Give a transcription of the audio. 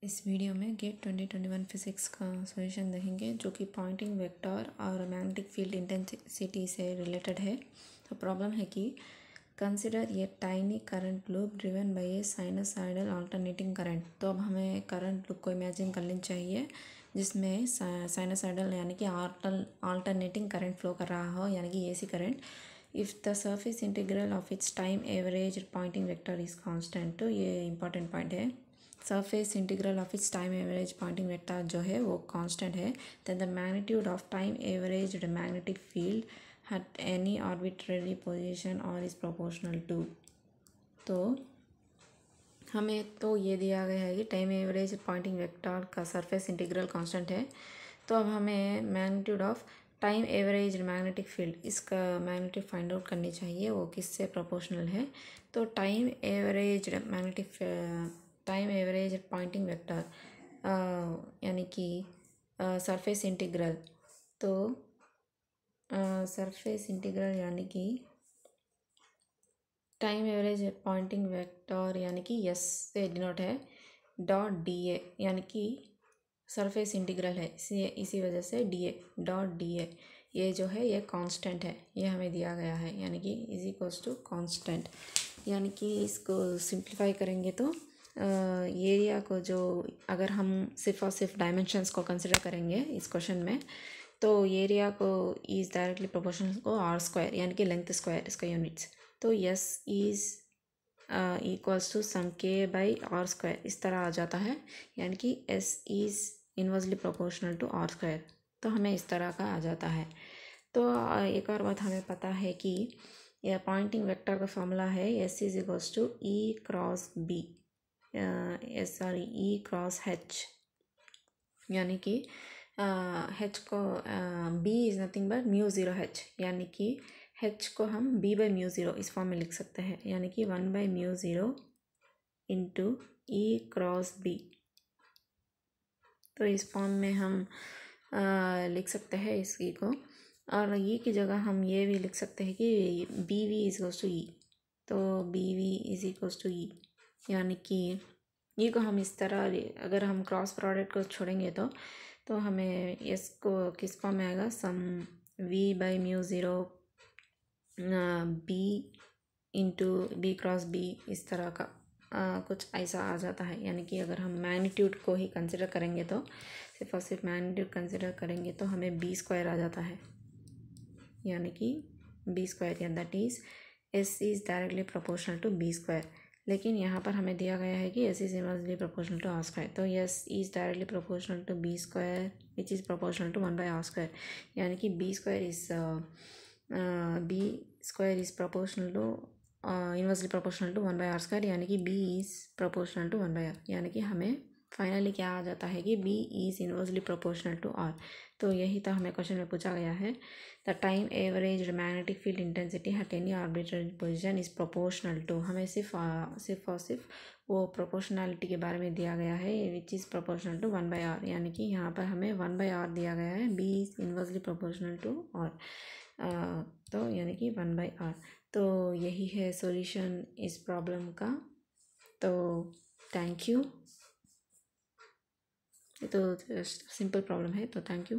इस वीडियो में gate 2021 physics का सॉल्यूशन देखेंगे जो कि पॉइंटिंग वेक्टर और मैग्नेटिक फील्ड इंटेंसिटी से रिलेटेड है। तो प्रॉब्लम है कि कंसिडर ये tiny current loop driven by A sinusoidal alternating current. तो अब हमें करंट लूप को इमेजिन कर लेनी चाहिए जिसमें साइनसॉइडल यानी कि अल्टरनेटिंग करंट फ्लो कर रहा हो, यानी कि AC current. If the surface integral of its time average Poynting vector is constant. तो ये इंपॉर्टेंट पॉइंट है। Surface integral of its time average Poynting vector जो है वो कांस्टेंट है। Then the magnitude of time average magnetic field at any arbitrary position or is proportional to। तो हमें तो ये दिया गया है कि टाइम एवरेज पॉइंटिंग वेक्टर का सरफेस इंटीग्रल कांस्टेंट है। तो अब हमें magnitude of time average magnetic field, इसका मैग्नीट्यूड फाइंड आउट करनी चाहिए, वो किससे प्रोपोर्शनल है। तो टाइम एवरेज पॉइंटिंग वेक्टर यानी कि सरफेस इंटीग्रल। तो सरफेस इंटीग्रल यानी कि टाइम एवरेज पॉइंटिंग वेक्टर यानी कि एस से डिनोट है डॉट डी ए, यानी कि सरफेस इंटीग्रल है इसी वजह से D A dot D A, ये जो है ये कांस्टेंट है, ये हमें दिया गया है, यानी कि इज इक्वल्स टू कांस्टेंट। यानी कि इसको सिंप्लीफाई करेंगे तो एरिया को जो अगर हम सिर्फ और सिर्फ डायमेंशंस को कंसिडर करेंगे इस क्वेश्चन में, तो एरिया को इज़ डायरेक्टली प्रोपोर्शनल को आर स्क्वायर यानी कि लेंथ स्क्वायर इसका यूनिट्स। तो yes is equals to some के बाई आर स्क्वायर इस तरह आ जाता है, यानी कि S is inversely proportional to are square. तो हमें इस तरह का आ जाता है। तो एक और बात हमें पता है कि यह पॉइंटिंग वेक्टर का फॉर्मूला है S is equals to E cross B E cross H, यानी कि एच को B is nothing but mu zero H, यानी कि एच को हम बी बाई म्यू ज़ीरो इस फॉर्म में लिख सकते हैं, यानी कि 1 by mu zero into E cross B. तो इस फॉर्म में हम लिख सकते हैं इस ई को, और ई की जगह हम ये भी लिख सकते हैं कि B V is equals to E. तो B V is equals to E, यानी कि ई को हम इस तरह अगर हम क्रॉस प्रोडक्ट को छोड़ेंगे तो हमें एस को किस फॉर्म में आएगा, sum v by mu zero B into B cross B, इस तरह का कुछ ऐसा आ जाता है। यानी कि अगर हम मैग्नीट्यूड को ही कंसिडर करेंगे तो सिर्फ और सिर्फ मैग्नीट्यूड कंसिडर करेंगे तो हमें बी स्क्वायर आ जाता है, यानी कि बी स्क्वायर, या that is S is directly proportional to B square. लेकिन यहाँ पर हमें दिया गया है कि S is inversely proportional to are square. तो S is directly proportional to B square which is proportional to 1 by R square, यानी कि B square is proportional to inversely proportional to 1 by R square, यानी कि B is proportional to 1 by R, यानी कि हमें finally क्या आ जाता है कि B is inversely proportional to R. तो यही तो हमें क्वेश्चन में पूछा गया है, the time average magnetic field intensity at any arbitrary position is proportional to. हमें सिर्फ और सिर्फ वो प्रोपोर्शनैलिटी के बारे में दिया गया है which is proportional to 1 by R, यानी कि यहाँ पर हमें 1 बाई आर दिया गया है, B is inversely proportional to R, तो यानी कि 1 बाई आर। तो यही है सॉल्यूशन इस प्रॉब्लम का। तो थैंक यू। तो सिंपल प्रॉब्लम है, तो थैंक यू।